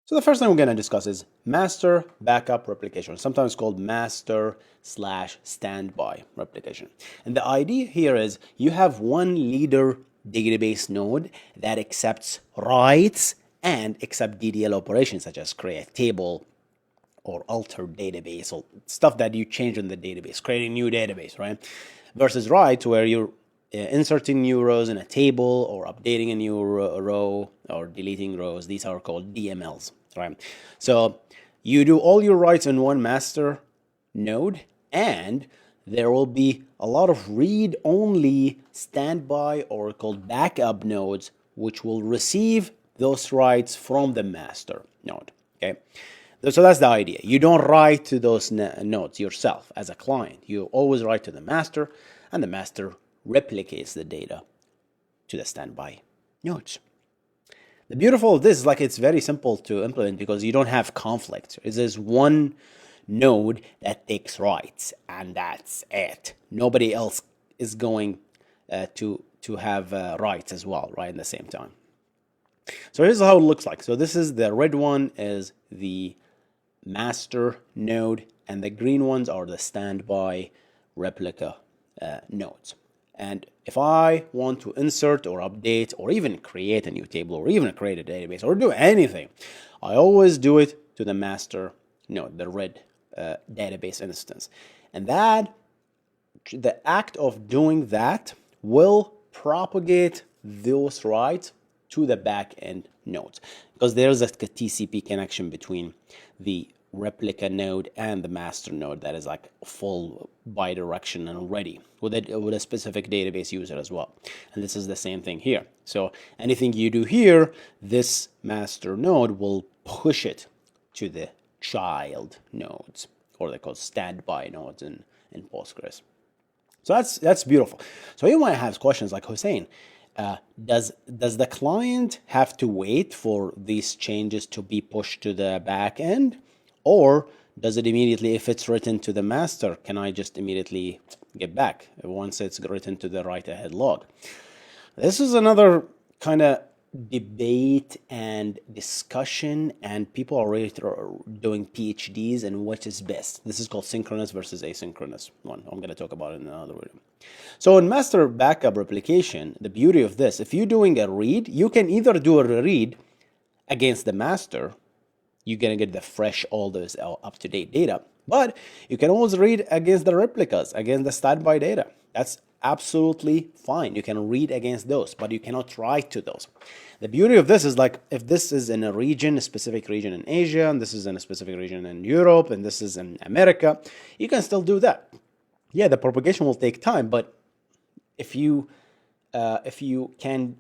So the first thing we're going to discuss is master backup replication, sometimes called master/standby replication. And the idea here is you have one leader database node that accepts writes and accept DDL operations such as create table or alter database or stuff that you change in the database, creating new database, right? Versus write where you're inserting new rows in a table or updating a new row or deleting rows. These are called DMLs, right? So you do all your writes in one master node, and there will be a lot of read-only standby or called backup nodes which will receive those writes from the master node, okay? So that's the idea. You don't write to those nodes yourself as a client. You always write to the master, and the master replicates the data to the standby nodes. The beautiful of this is like it's very simple to implement because you don't have conflict. There's one node that takes writes, and that's it. Nobody else is going to have writes as well, right, in the same time. So here's how it looks like. So this is the red one is the master node, and the green ones are the standby replica nodes. And if I want to insert or update or even create a new table or even create a database or do anything, I always do it to the master node, the red database instance. And that the act of doing that will propagate those writes to the backend nodes because there's a TCP connection between the replica node and the master node that is like full bidirection and ready with a specific database user as well. And this is the same thing here. So anything you do here, this master node will push it to the child nodes, or they call standby nodes in Postgres. So that's beautiful. So you might have questions like, Hussein, does the client have to wait for these changes to be pushed to the back end? Or does it immediately, if it's written to the master, can I just immediately get back once it's written to the write-ahead log? This is another kind of debate and discussion, and people are really doing PhDs in what is best. This is called synchronous versus asynchronous one. I'm going to talk about it in another video. So in master backup replication, the beauty of this, if you're doing a read, you can either do a read against the master. You're going to get the fresh, all those up-to-date data. But you can always read against the replicas, against the standby data. That's absolutely fine. You can read against those, but you cannot write to those. The beauty of this is like if this is in a region, a specific region in Asia, and this is in a specific region in Europe, and this is in America, you can still do that. Yeah, the propagation will take time, but if you can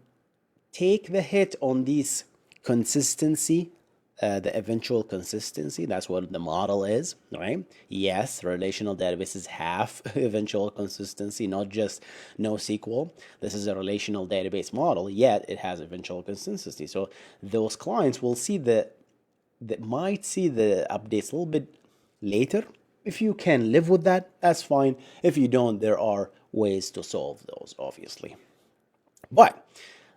take the hit on these consistency, the eventual consistency, that's what the model is, right? Yes, relational databases have eventual consistency, not just NoSQL. This is a relational database model, yet it has eventual consistency. So those clients will see might see the updates a little bit later. If you can live with that, that's fine. If you don't, there are ways to solve those, obviously. But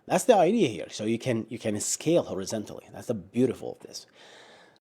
that's the idea here. So you can scale horizontally. That's the beautiful of this.